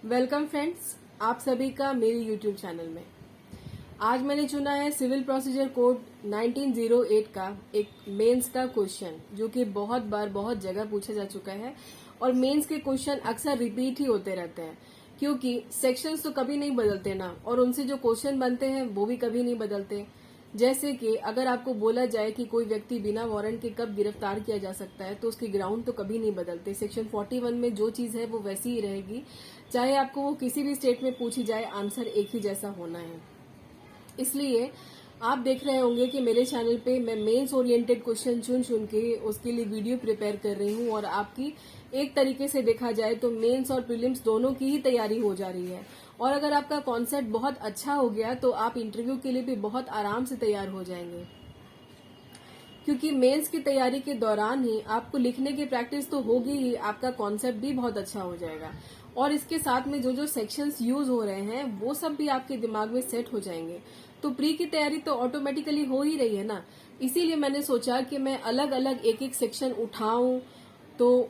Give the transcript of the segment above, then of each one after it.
Welcome friends, आप सभी का मेरे यूट्यूब चैनल में। आज मैंने चुना है सिविल प्रोसीजर कोड 1908 का एक मेंस का क्वेश्चन, जो कि बहुत बार बहुत जगह पूछा जा चुका है और मेंस के क्वेश्चन अक्सर रिपीट ही होते रहते हैं, क्योंकि सेक्शंस तो कभी नहीं बदलते ना, और उनसे जो क्वेश्चन बनते हैं वो भी कभी नहीं बदलते। जैसे कि अगर आपको बोला जाए कि कोई व्यक्ति बिना वारंट के कब गिरफ्तार किया जा सकता है, तो उसके ग्राउंड तो कभी नहीं बदलते। सेक्शन 41 में जो चीज है वो वैसी ही रहेगी, चाहे आपको वो किसी भी स्टेट में पूछी जाए, आंसर एक ही जैसा होना है। इसलिए आप देख रहे होंगे कि मेरे चैनल पे मैं मेंस ओरिएंटेड क्वेश्चन चुन चुन के उसके लिए वीडियो प्रिपेयर कर रही हूँ, और आपकी एक तरीके से देखा जाए तो मेंस और प्रीलिम्स दोनों की ही तैयारी हो जा रही है। और अगर आपका कॉन्सेप्ट बहुत अच्छा हो गया तो आप इंटरव्यू के लिए भी बहुत आराम से तैयार हो जाएंगे, क्योंकि मेंस की तैयारी के दौरान ही आपको लिखने की प्रैक्टिस तो होगी ही, आपका कॉन्सेप्ट भी बहुत अच्छा हो जाएगा। और इसके साथ में जो जो सेक्शंस यूज हो रहे हैं वो सब भी आपके दिमाग में सेट हो जाएंगे। तो प्री की तैयारी तो ऑटोमेटिकली हो ही रही है ना। इसीलिए मैंने सोचा कि मैं अलग अलग एक एक सेक्शन उठाऊं, तो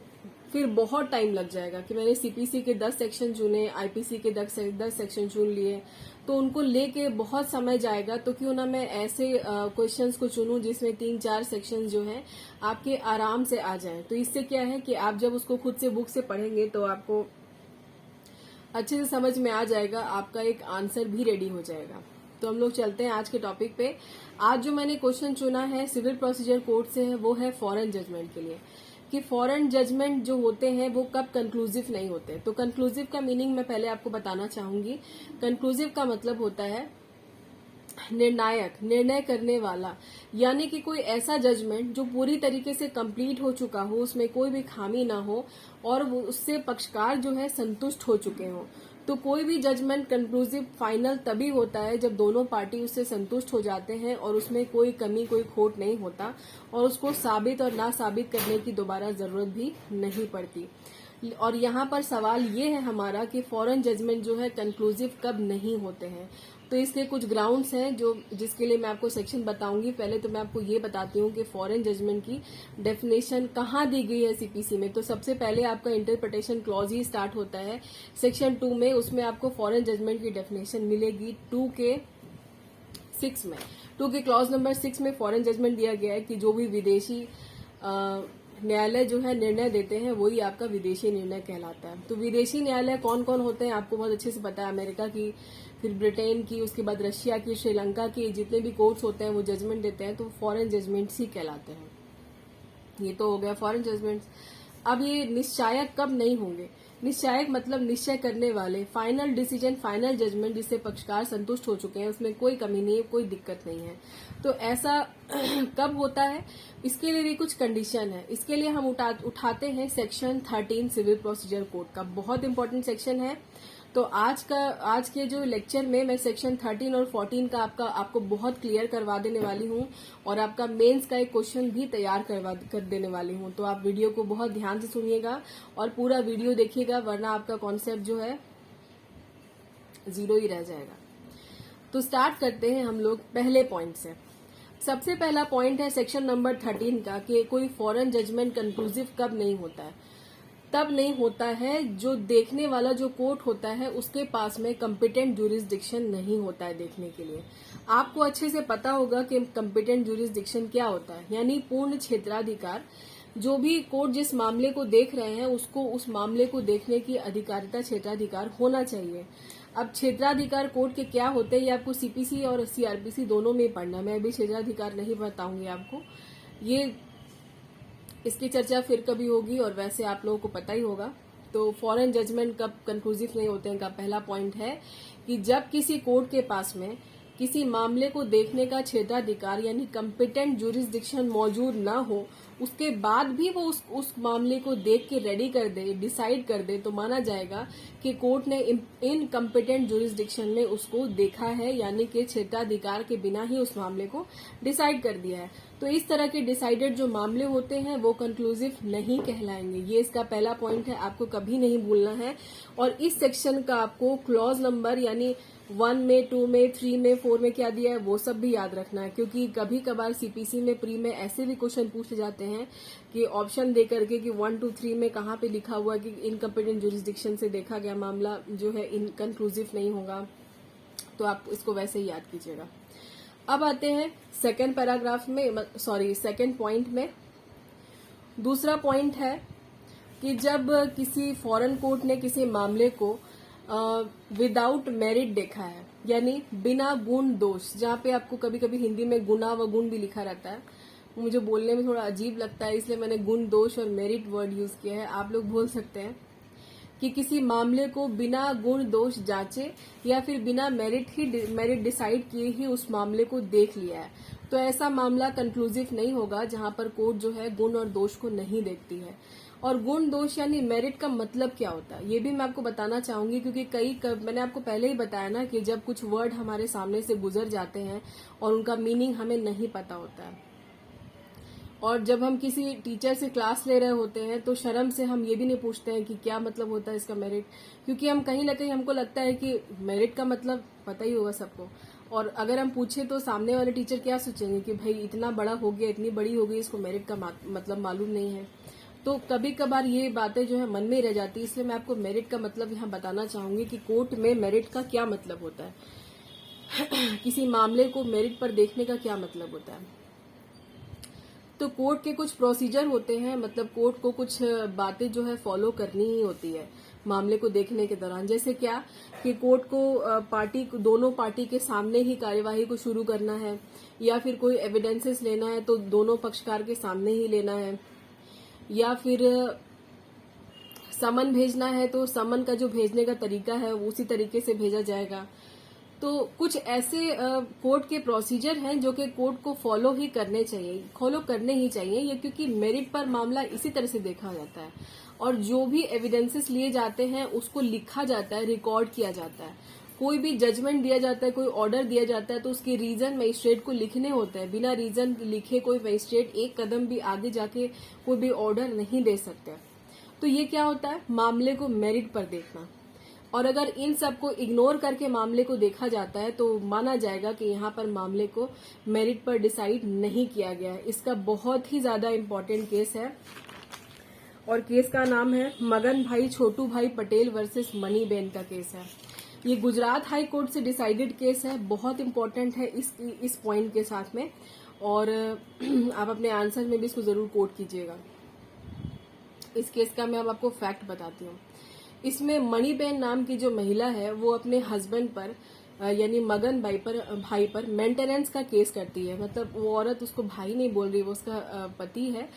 फिर बहुत टाइम लग जाएगा। कि मैंने सीपीसी के 10 सेक्शन चुने, आईपीसी के 10 सेक्शन चुन लिए, तो उनको लेके बहुत समय जाएगा। तो क्यों ना मैं ऐसे क्वेश्चंस को चुनूं जिसमें 3-4 सेक्शन जो हैं आपके आराम से आ जाएं। तो इससे क्या है कि आप जब उसको खुद से बुक से पढ़ेंगे तो आपको अच्छे से समझ में आ जाएगा, आपका एक आंसर भी रेडी हो जाएगा। तो हम लोग चलते हैं आज के टॉपिक पे। आज जो मैंने क्वेश्चन चुना है सिविल प्रोसीजर कोड से है, वो है फॉरेन जजमेंट के लिए, कि फॉरेन जजमेंट जो होते हैं वो कब कंक्लूसिव नहीं होते। तो कंक्लूसिव का मीनिंग मैं पहले आपको बताना चाहूंगी। कंक्लूसिव का मतलब होता है निर्णायक, निर्णय करने वाला, यानी कि कोई ऐसा जजमेंट जो पूरी तरीके से कंप्लीट हो चुका हो, उसमें कोई भी खामी ना हो और उससे पक्षकार जो है संतुष्ट हो चुके हों। तो कोई भी जजमेंट कंक्लूसिव फाइनल तभी होता है जब दोनों पार्टी उससे संतुष्ट हो जाते हैं और उसमें कोई कमी कोई खोट नहीं होता, और उसको साबित और ना साबित करने की दोबारा जरूरत भी नहीं पड़ती। और यहाँ पर सवाल ये है हमारा कि फॉरेन जजमेंट जो है कंक्लूसिव कब नहीं होते हैं। तो इसके कुछ ग्राउंड्स हैं जो जिसके लिए मैं आपको सेक्शन बताऊंगी। पहले तो मैं आपको ये बताती हूँ कि फॉरेन जजमेंट की डेफिनेशन कहाँ दी गई है सीपीसी में। तो सबसे पहले आपका इंटरप्रिटेशन क्लॉज ही स्टार्ट होता है सेक्शन 2 में। उसमें आपको फॉरेन जजमेंट की डेफिनेशन मिलेगी 2 के 6 में। 2 के क्लॉज नंबर 6 में फॉरेन जजमेंट दिया गया है कि जो भी विदेशी न्यायालय जो है निर्णय देते हैं वही आपका विदेशी निर्णय कहलाता है। तो विदेशी न्यायालय कौन कौन होते हैं आपको बहुत अच्छे से पता है। अमेरिका की, फिर ब्रिटेन की, उसके बाद रशिया की, श्रीलंका की, जितने भी कोर्ट्स होते हैं वो जजमेंट देते हैं, तो फॉरेन जजमेंट्स ही कहलाते हैं। ये तो हो गया फॉरेन जजमेंट्स। अब ये निश्चायक कब नहीं होंगे। निश्चायक मतलब निश्चय करने वाले, फाइनल डिसीजन, फाइनल जजमेंट जिससे पक्षकार संतुष्ट हो चुके हैं, उसमें कोई कमी नहीं है, कोई दिक्कत नहीं है। तो ऐसा कब होता है, इसके लिए भी कुछ कंडीशन है। इसके लिए हम उठाते हैं सेक्शन 13 सिविल प्रोसीजर कोड का। बहुत इंपॉर्टेंट सेक्शन है। तो आज के जो लेक्चर में मैं सेक्शन 13 और 14 का आपको बहुत क्लियर करवा देने वाली हूँ, और आपका मेंस का एक क्वेश्चन भी तैयार कर देने वाली हूँ। तो आप वीडियो को बहुत ध्यान से सुनिएगा और पूरा वीडियो देखिएगा, वरना आपका कॉन्सेप्ट जो है जीरो ही रह जाएगा। तो स्टार्ट करते हैं हम लोग पहले पॉइंट से। सबसे पहला पॉइंट है सेक्शन नंबर 13 का, कि कोई फॉरेन जजमेंट कंक्लूसिव कब नहीं होता है। तब नहीं होता है जो देखने वाला जो कोर्ट होता है उसके पास में कम्पिटेंट ज्यूरिसडिक्शन नहीं होता है देखने के लिए। आपको अच्छे से पता होगा कि कम्पिटेंट ज्यूरिसडिक्शन क्या होता है, यानी पूर्ण क्षेत्राधिकार। जो भी कोर्ट जिस मामले को देख रहे हैं उसको उस मामले को देखने की अधिकारिता, क्षेत्राधिकार होना चाहिए। अब क्षेत्राधिकार कोर्ट के क्या होते हैं ये आपको सीपीसी और सीआरपीसी दोनों में पढ़ना है। मैं अभी क्षेत्राधिकार नहीं बताऊंगी आपको, ये इसकी चर्चा फिर कभी होगी, और वैसे आप लोगों को पता ही होगा। तो फॉरेन जजमेंट कब कंक्लूसिव नहीं होते हैं का पहला पॉइंट है कि जब किसी कोर्ट के पास में किसी मामले को देखने का क्षेत्राधिकार यानी कम्पिटेंट ज्यूरिसडिक्शन मौजूद ना हो, उसके बाद भी वो उस मामले को देख के रेडी कर दे, डिसाइड कर दे, तो माना जाएगा कि कोर्ट ने इन कम्पिटेंट ज्यूरिसडिक्शन में उसको देखा है, यानी कि क्षेत्राधिकार के बिना ही उस मामले को डिसाइड कर दिया है। तो इस तरह के डिसाइडेड जो मामले होते हैं वो कंक्लूसिव नहीं कहलाएंगे। ये इसका पहला पॉइंट है, आपको कभी नहीं भूलना है। और इस सेक्शन का आपको क्लॉज नंबर यानी 1 में, 2 में, 3 में, 4 में क्या दिया है वो सब भी याद रखना है, क्योंकि कभी कभार सीपीसी में प्री में ऐसे भी क्वेश्चन पूछे जाते हैं कि ऑप्शन दे करके कि 1, 2, 3 में कहाँ पे लिखा हुआ कि इनकम्पिटेंट जुरिस्डिक्शन से देखा गया मामला जो है इनकंक्लूसिव नहीं होगा, तो आप इसको वैसे ही याद कीजिएगा। अब आते हैं सेकंड पैराग्राफ में, सेकंड पॉइंट में। दूसरा पॉइंट है कि जब किसी फॉरेन कोर्ट ने किसी मामले को विदाउट मेरिट देखा है, यानी बिना गुण दोष, जहाँ पे आपको कभी कभी हिंदी में गुना व गुण भी लिखा रहता है, मुझे बोलने में थोड़ा अजीब लगता है इसलिए मैंने गुण दोष और मेरिट वर्ड यूज किया है। आप लोग बोल सकते हैं कि किसी मामले को बिना गुण दोष जांचे या फिर बिना मेरिट डिसाइड किए ही उस मामले को देख लिया है, तो ऐसा मामला कंक्लूसिव नहीं होगा जहां पर कोर्ट जो है गुण और दोष को नहीं देखती है। और गुण दोष यानी मेरिट का मतलब क्या होता है ये भी मैं आपको बताना चाहूंगी, क्योंकि मैंने आपको पहले ही बताया ना कि जब कुछ वर्ड हमारे सामने से गुजर जाते हैं और उनका मीनिंग हमें नहीं पता होता है, और जब हम किसी टीचर से क्लास ले रहे होते हैं तो शर्म से हम ये भी नहीं पूछते हैं कि क्या मतलब होता है इसका मेरिट, क्योंकि हम कहीं ना कहीं हमको लगता है कि मेरिट का मतलब पता ही होगा सबको। और अगर हम पूछे तो सामने वाले टीचर क्या सोचेंगे कि भाई इतना बड़ा हो गया, इतनी बड़ी हो गई, इसको मेरिट का मतलब मालूम नहीं है। तो कभी कभार ये बातें जो है मन में ही रह जाती है, इसलिए मैं आपको मेरिट का मतलब यहाँ बताना चाहूंगी कि कोर्ट में मेरिट का क्या मतलब होता है किसी मामले को मेरिट पर देखने का क्या मतलब होता है। तो कोर्ट के कुछ प्रोसीजर होते हैं, मतलब कोर्ट को कुछ बातें जो है फॉलो करनी ही होती है मामले को देखने के दौरान। जैसे क्या कि कोर्ट को दोनों पार्टी के सामने ही कार्यवाही को शुरू करना है, या फिर कोई एविडेंसेस लेना है तो दोनों पक्षकार के सामने ही लेना है, या फिर समन भेजना है तो समन का जो भेजने का तरीका है उसी तरीके से भेजा जाएगा। तो कुछ ऐसे कोर्ट के प्रोसीजर हैं जो कि कोर्ट को फॉलो करने ही चाहिए ये, क्योंकि मेरिट पर मामला इसी तरह से देखा जाता है। और जो भी एविडेंसेस लिए जाते हैं उसको लिखा जाता है, रिकॉर्ड किया जाता है। कोई भी जजमेंट दिया जाता है, कोई ऑर्डर दिया जाता है तो उसके रीजन मजिस्ट्रेट को लिखने होते हैं। बिना रीजन लिखे कोई मजिस्ट्रेट एक कदम भी आगे जाके कोई भी ऑर्डर नहीं दे सकते। तो ये क्या होता है, मामले को मेरिट पर देखना। और अगर इन सब को इग्नोर करके मामले को देखा जाता है तो माना जाएगा कि यहाँ पर मामले को मेरिट पर डिसाइड नहीं किया गया है। इसका बहुत ही ज्यादा इम्पोर्टेंट केस है और केस का नाम है मगन भाई छोटू भाई पटेल वर्सेस मनीबेन का केस है। ये गुजरात हाई कोर्ट से डिसाइडेड केस है, बहुत इम्पोर्टेंट है इस पॉइंट के साथ में। और आप अपने आंसर में भी इसको जरूर कोट कीजिएगा। इस केस का मैं अब आपको फैक्ट बताती हूँ। इसमें मणिबेन नाम की जो महिला है वो अपने हस्बैंड पर यानी मगन भाई पर मेंटेनेंस का केस करती है। मतलब वो औरत उसको भाई नहीं बोल रही, वो उसका पति है।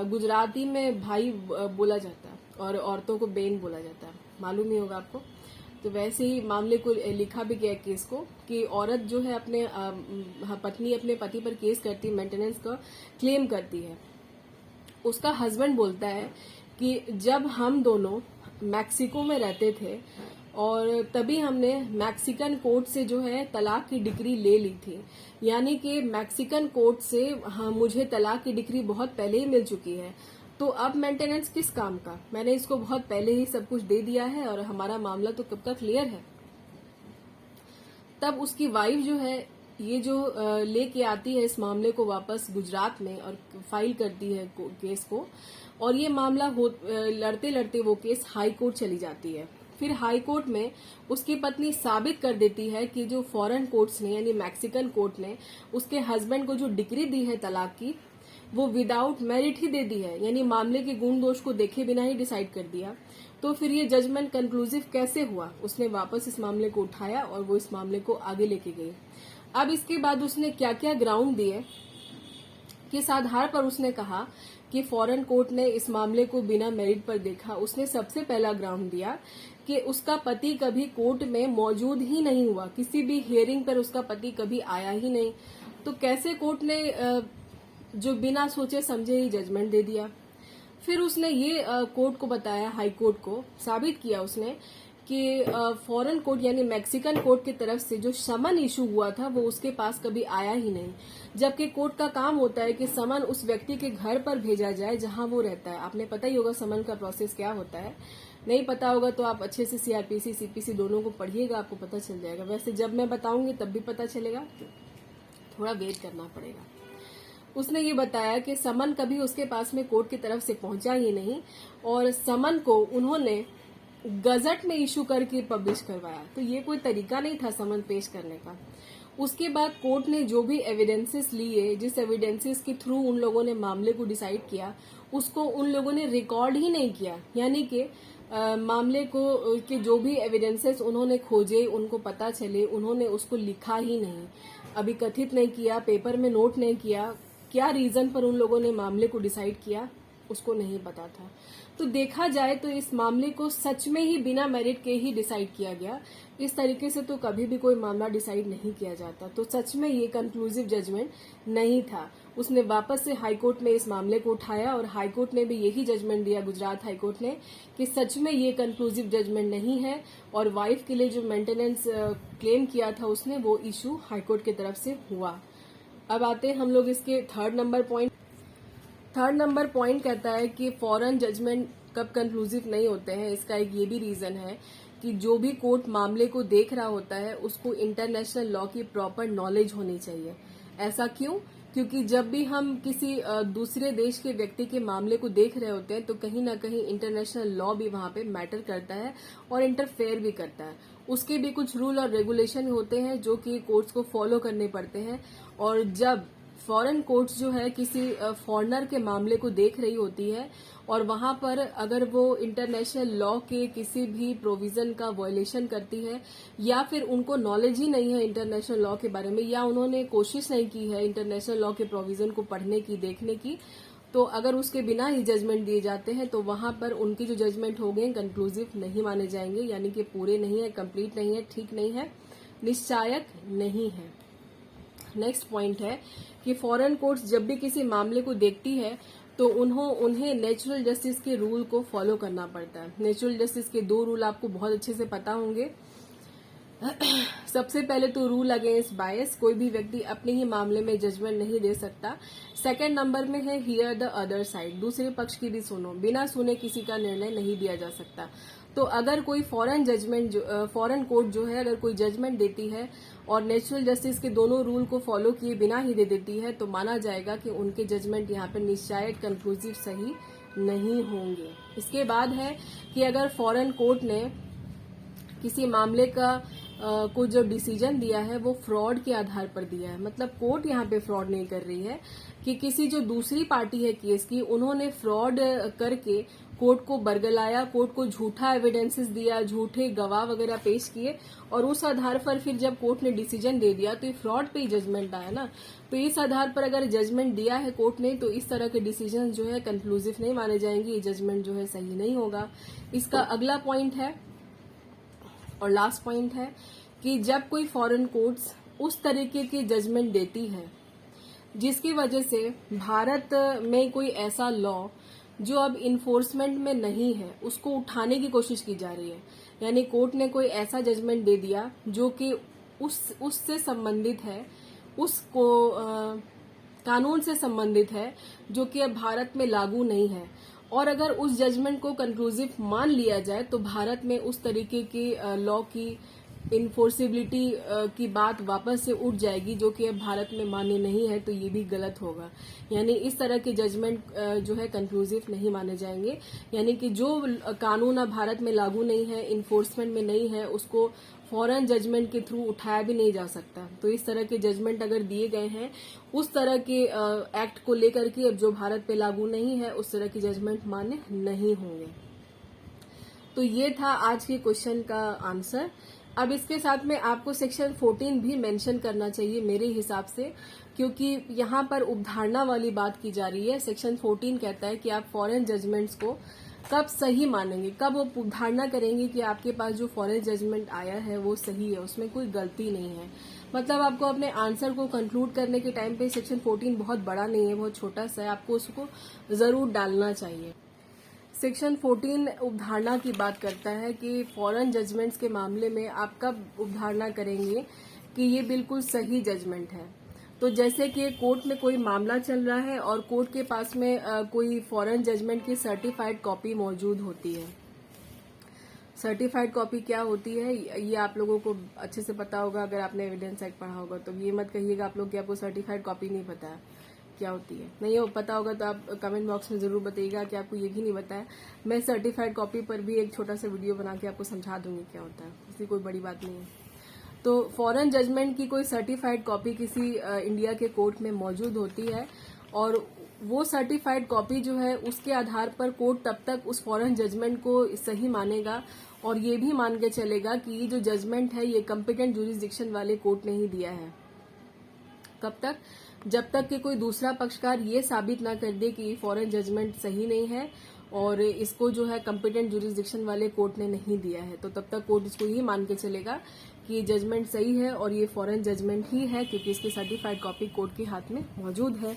गुजराती में भाई बोला जाता है और औरतों को बेन बोला जाता है, मालूम ही होगा आपको। तो वैसे ही मामले को लिखा भी गया केस को कि औरत जो है अपने पत्नी अपने पति पर केस करती है, मेंटेनेंस का क्लेम करती है। उसका हस्बैंड बोलता है कि जब हम दोनों मैक्सिको में रहते थे और तभी हमने मैक्सिकन कोर्ट से जो है तलाक की डिक्री ले ली थी, यानी कि मैक्सिकन कोर्ट से मुझे तलाक की डिक्री बहुत पहले ही मिल चुकी है, तो अब मेंटेनेंस किस काम का, मैंने इसको बहुत पहले ही सब कुछ दे दिया है और हमारा मामला तो कब का क्लियर है। तब उसकी वाइफ जो है ये जो लेके आती है इस मामले को वापस गुजरात में और फाइल करती है केस को, और ये मामला लड़ते लड़ते वो केस हाई कोर्ट चली जाती है। फिर हाई कोर्ट में उसकी पत्नी साबित कर देती है कि जो फॉरेन कोर्ट्स ने यानी मैक्सिकन कोर्ट ने उसके हस्बैंड को जो डिक्री दी है तलाक की वो विदाउट मेरिट ही दे दी है, यानी मामले के गुण दोष को देखे बिना ही डिसाइड कर दिया। तो फिर ये जजमेंट कंक्लूसिव कैसे हुआ, उसने वापस इस मामले को उठाया और वो इस मामले को आगे लेके गई। अब इसके बाद उसने क्या क्या ग्राउंड दिए, किस आधार पर उसने कहा कि फॉरेन कोर्ट ने इस मामले को बिना मेरिट पर देखा। उसने सबसे पहला ग्राउंड दिया कि उसका पति कभी कोर्ट में मौजूद ही नहीं हुआ, किसी भी हियरिंग पर उसका पति कभी आया ही नहीं, तो कैसे कोर्ट ने जो बिना सोचे समझे ही जजमेंट दे दिया। फिर उसने ये कोर्ट को बताया, हाई कोर्ट को साबित किया उसने कि फॉरेन कोर्ट यानी मैक्सिकन कोर्ट की तरफ से जो समन इशू हुआ था वो उसके पास कभी आया ही नहीं, जबकि कोर्ट का काम होता है कि समन उस व्यक्ति के घर पर भेजा जाए जहां वो रहता है। आपने पता ही होगा समन का प्रोसेस क्या होता है, नहीं पता होगा तो आप अच्छे से सीआरपीसी सीपीसी दोनों को पढ़िएगा, आपको पता चल जाएगा। वैसे जब मैं बताऊंगी तब भी पता चलेगा, थोड़ा वेट करना पड़ेगा। उसने ये बताया कि समन कभी उसके पास में कोर्ट की तरफ से पहुंचा ही नहीं और समन को उन्होंने गजट में इशू करके पब्लिश करवाया। तो ये कोई तरीका नहीं था समन पेश करने का। उसके बाद कोर्ट ने जो भी एविडेंसेस लिए, जिस एविडेंसेस के थ्रू उन लोगों ने मामले को डिसाइड किया, उसको उन लोगों ने रिकॉर्ड ही नहीं किया। यानी कि मामले को के जो भी एविडेंसेस उन्होंने खोजे, उनको पता चले, उन्होंने उसको लिखा ही नहीं, अभी कथित नहीं किया, पेपर में नोट नहीं किया। क्या रीजन पर उन लोगों ने मामले को डिसाइड किया उसको नहीं पता था। तो देखा जाए तो इस मामले को सच में ही बिना मेरिट के ही डिसाइड किया गया। इस तरीके से तो कभी भी कोई मामला डिसाइड नहीं किया जाता। तो सच में ये कंक्लूसिव जजमेंट नहीं था। उसने वापस से हाईकोर्ट में इस मामले को उठाया और हाईकोर्ट ने भी यही जजमेंट दिया, गुजरात हाईकोर्ट ने, कि सच में ये कंक्लूसिव जजमेंट नहीं है और वाइफ के लिए जो मेंटेनेंस क्लेम किया था उसने, वो इशू हाईकोर्ट की तरफ से हुआ। अब आते हैं हम लोग इसके थर्ड नंबर पॉइंट कहता है कि फॉरेन जजमेंट कब कंक्लूसिव नहीं होते हैं। इसका एक ये भी रीजन है कि जो भी कोर्ट मामले को देख रहा होता है उसको इंटरनेशनल लॉ की प्रॉपर नॉलेज होनी चाहिए। ऐसा क्यों? क्योंकि जब भी हम किसी दूसरे देश के व्यक्ति के मामले को देख रहे होते हैं तो कहीं ना कहीं इंटरनेशनल लॉ भी वहां पे मैटर करता है और इंटरफेयर भी करता है। उसके भी कुछ रूल और रेगुलेशन होते हैं जो कि कोर्ट्स को फॉलो करने पड़ते हैं। और जब फॉरेन कोर्ट्स जो है किसी फॉरेनर के मामले को देख रही होती है और वहां पर अगर वो इंटरनेशनल लॉ के किसी भी प्रोविजन का वायलेशन करती है या फिर उनको नॉलेज ही नहीं है इंटरनेशनल लॉ के बारे में या उन्होंने कोशिश नहीं की है इंटरनेशनल लॉ के प्रोविजन को पढ़ने की, देखने की, तो अगर उसके बिना ही जजमेंट दिए जाते हैं तो वहां पर उनकी जो जजमेंट हो गए कंक्लूसिव नहीं माने जाएंगे, यानी कि पूरे नहीं है, कंप्लीट नहीं है, ठीक नहीं है, निश्चायक नहीं है। नेक्स्ट पॉइंट है कि फॉरेन कोर्ट्स जब भी किसी मामले को देखती है तो उन्हें नेचुरल जस्टिस के रूल को फॉलो करना पड़ता है। नेचुरल जस्टिस के 2 रूल आपको बहुत अच्छे से पता होंगे। सबसे पहले तो रूल अगेंस्ट बायस, कोई भी व्यक्ति अपने ही मामले में जजमेंट नहीं दे सकता। सेकंड नंबर में है हियर द अदर साइड, दूसरे पक्ष की भी सुनो, बिना सुने किसी का निर्णय नहीं दिया जा सकता। तो अगर कोई फॉरेन कोर्ट जो है अगर कोई जजमेंट देती है और नेचुरल जस्टिस के दोनों रूल को फॉलो किए बिना ही दे देती है तो माना जाएगा कि उनके जजमेंट यहाँ पर निश्चायक कंक्लूसिव सही नहीं होंगे। इसके बाद है कि अगर फॉरेन कोर्ट ने किसी मामले का को जो डिसीजन दिया है वो फ्रॉड के आधार पर दिया है, मतलब कोर्ट यहाँ पे फ्रॉड नहीं कर रही है कि किसी जो दूसरी पार्टी है केस की, उन्होंने फ्रॉड करके कोर्ट को बरगलाया, कोर्ट को झूठा एविडेंसेस दिया, झूठे गवाह वगैरह पेश किए और उस आधार पर फिर जब कोर्ट ने डिसीजन दे दिया तो ये फ्रॉड पे ही जजमेंट आया ना। तो इस आधार पर अगर जजमेंट दिया है कोर्ट ने तो इस तरह के डिसीजन जो है कंक्लूसिव नहीं माने जाएंगे, ये जजमेंट जो है सही नहीं होगा। इसका अगला पॉइंट है और लास्ट पॉइंट है कि जब कोई फॉरेन कोर्ट्स उस तरीके की जजमेंट देती है जिसकी वजह से भारत में कोई ऐसा लॉ जो अब इन्फोर्समेंट में नहीं है उसको उठाने की कोशिश की जा रही है, यानी कोर्ट ने कोई ऐसा जजमेंट दे दिया जो कि उससे संबंधित है, उसको कानून से संबंधित है जो कि अब भारत में लागू नहीं है, और अगर उस जजमेंट को कंक्लूसिव मान लिया जाए तो भारत में उस तरीके की लॉ की इन्फोर्सिबिलिटी की बात वापस से उठ जाएगी जो कि अब भारत में मान्य नहीं है, तो ये भी गलत होगा। यानी इस तरह के जजमेंट जो है कंक्लूसिव नहीं माने जाएंगे, यानी कि जो कानून अब भारत में लागू नहीं है, इन्फोर्समेंट में नहीं है, उसको फॉरेन जजमेंट के थ्रू उठाया भी नहीं जा सकता। तो इस तरह के जजमेंट अगर दिए गए हैं उस तरह के एक्ट को लेकर के अब जो भारत पे लागू नहीं है उस तरह की जजमेंट मान्य नहीं होंगे। तो ये था आज के क्वेश्चन का आंसर। अब इसके साथ में आपको सेक्शन 14 भी मेंशन करना चाहिए मेरे हिसाब से, क्योंकि यहाँ पर उपधारणा वाली बात की जा रही है। सेक्शन 14 कहता है कि आप फॉरेन जजमेंट्स को कब सही मानेंगे, कब उपधारणा करेंगे कि आपके पास जो फॉरेन जजमेंट आया है वो सही है, उसमें कोई गलती नहीं है। मतलब आपको अपने आंसर को कंक्लूड करने के टाइम पे सेक्शन 14 बहुत बड़ा नहीं है, बहुत छोटा सा है, आपको उसको जरूर डालना चाहिए। सेक्शन 14 उपधारणा की बात करता है कि फॉरेन जजमेंट्स के मामले में आप कब उपधारणा करेंगे कि ये बिल्कुल सही जजमेंट है। तो जैसे कि कोर्ट में कोई मामला चल रहा है और कोर्ट के पास में कोई फॉरेन जजमेंट की सर्टिफाइड कॉपी मौजूद होती है। सर्टिफाइड कॉपी क्या होती है ये आप लोगों को अच्छे से पता होगा अगर आपने एविडेंस एक्ट पढ़ा होगा। तो ये मत कहिएगा आप लोग कि आपको सर्टिफाइड कॉपी नहीं पता है क्या होती है। नहीं हो पता होगा तो आप कमेंट बॉक्स में जरूर बताइएगा कि आपको ये भी नहीं पता है। मैं सर्टिफाइड कॉपी पर भी एक छोटा सा वीडियो बना के आपको समझा दूंगी क्या होता है, इसकी कोई बड़ी बात नहीं है। तो फॉरेन जजमेंट की कोई सर्टिफाइड कॉपी किसी इंडिया के कोर्ट में मौजूद होती है और वो सर्टिफाइड कॉपी जो है उसके आधार पर कोर्ट तब तक उस फॉरेन जजमेंट को सही मानेगा और ये भी मान के चलेगा कि ये जो जजमेंट है ये कॉम्पिटेंट जुरिस्डिक्शन वाले कोर्ट ने ही दिया है। कब तक? जब तक कि कोई दूसरा पक्षकार ये साबित ना कर दे कि फॉरेन जजमेंट सही नहीं है और इसको जो है कॉम्पिटेंट जुरिस्डिक्शन वाले कोर्ट ने नहीं दिया है, तो तब तक कोर्ट इसको ही मान के चलेगा कि जजमेंट सही है और ये फॉरेन जजमेंट ही है क्योंकि इसकी सर्टिफाइड कॉपी कोर्ट के हाथ में मौजूद है।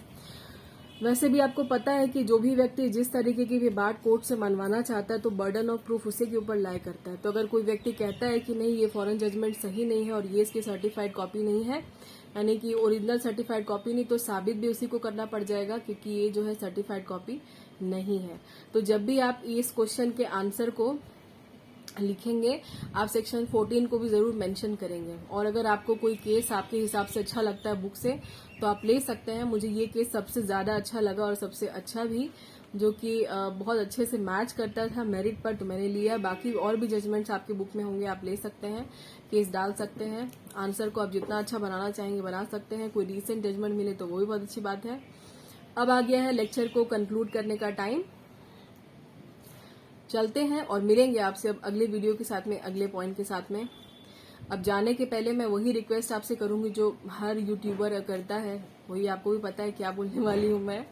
वैसे भी आपको पता है कि जो भी व्यक्ति जिस तरीके की भी बात कोर्ट से मनवाना चाहता है तो बर्डन ऑफ प्रूफ उसी के ऊपर लाई करता है। तो अगर कोई व्यक्ति कहता है कि नहीं ये फॉरेन जजमेंट सही नहीं है और ये इसकी सर्टिफाइड कॉपी नहीं है, यानी कि ओरिजिनल सर्टिफाइड कॉपी नहीं, तो साबित भी उसी को करना पड़ जाएगा क्योंकि ये जो है सर्टिफाइड कॉपी नहीं है। तो जब भी आप इस क्वेश्चन के आंसर को लिखेंगे आप सेक्शन 14 को भी जरूर मेंशन करेंगे। और अगर आपको कोई केस आपके हिसाब से अच्छा लगता है बुक से तो आप ले सकते हैं। मुझे ये केस सबसे ज्यादा अच्छा लगा और सबसे अच्छा भी, जो कि बहुत अच्छे से मैच करता था मेरिट पर, तो मैंने लिया। बाकी और भी जजमेंट्स आपकी बुक में होंगे, आप ले सकते हैं, केस डाल सकते हैं। आंसर को आप जितना अच्छा बनाना चाहेंगे बना सकते हैं। कोई रिसेंट जजमेंट मिले तो वो भी बहुत अच्छी बात है। अब आ गया है लेक्चर को कंक्लूड करने का टाइम। चलते हैं और मिलेंगे आपसे अब अगले वीडियो के साथ में, अगले पॉइंट के साथ में। अब जाने के पहले मैं वही रिक्वेस्ट आपसे करूंगी जो हर यूट्यूबर करता है, वही आपको भी पता है क्या बोलने वाली हूं मैं,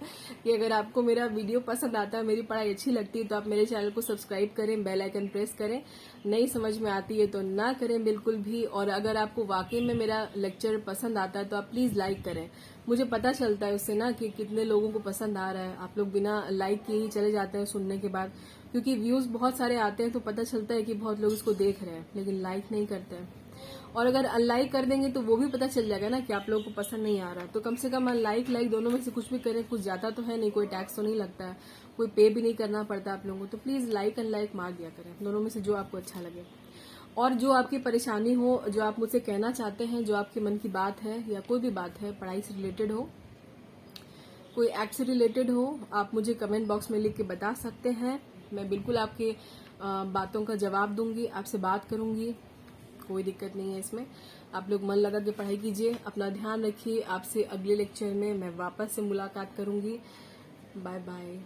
कि अगर आपको मेरा वीडियो पसंद आता है, मेरी पढ़ाई अच्छी लगती है तो आप मेरे चैनल को सब्सक्राइब करें, बेल आइकन प्रेस करें। नहीं समझ में आती है तो ना करें बिल्कुल भी। और अगर आपको वाकई में मेरा लेक्चर पसंद आता है तो आप प्लीज लाइक करें। मुझे पता चलता है उससे ना कि कितने लोगों को पसंद आ रहा है। आप लोग बिना लाइक किए ही चले जाते हैं सुनने के बाद, क्योंकि व्यूज बहुत सारे आते हैं तो पता चलता है कि बहुत लोग इसको देख रहे हैं, लेकिन लाइक नहीं करते हैं। और अगर अनलाइक कर देंगे तो वो भी पता चल जाएगा ना कि आप लोगों को पसंद नहीं आ रहा। तो कम से कम अनलाइक लाइक दोनों में से कुछ भी करें, कुछ जाता तो है नहीं, कोई टैक्स तो नहीं लगता है, कोई पे भी नहीं करना पड़ता आप लोगों को। तो प्लीज लाइक अनलाइक मार दिया करें, दोनों में से जो आपको अच्छा लगे। और जो आपकी परेशानी हो, जो आप मुझसे कहना चाहते हैं, जो आपके मन की बात है या कोई भी बात है, पढ़ाई से रिलेटेड हो, कोई एक्ट से रिलेटेड हो, आप मुझे कमेंट बॉक्स में लिख के बता सकते हैं। मैं बिल्कुल आपके बातों का जवाब दूंगी, आपसे बात करूंगी, कोई दिक्कत नहीं है इसमें। आप लोग मन लगा के पढ़ाई कीजिए, अपना ध्यान रखिए। आपसे अगले लेक्चर में मैं वापस से मुलाकात करूंगी। Bye bye.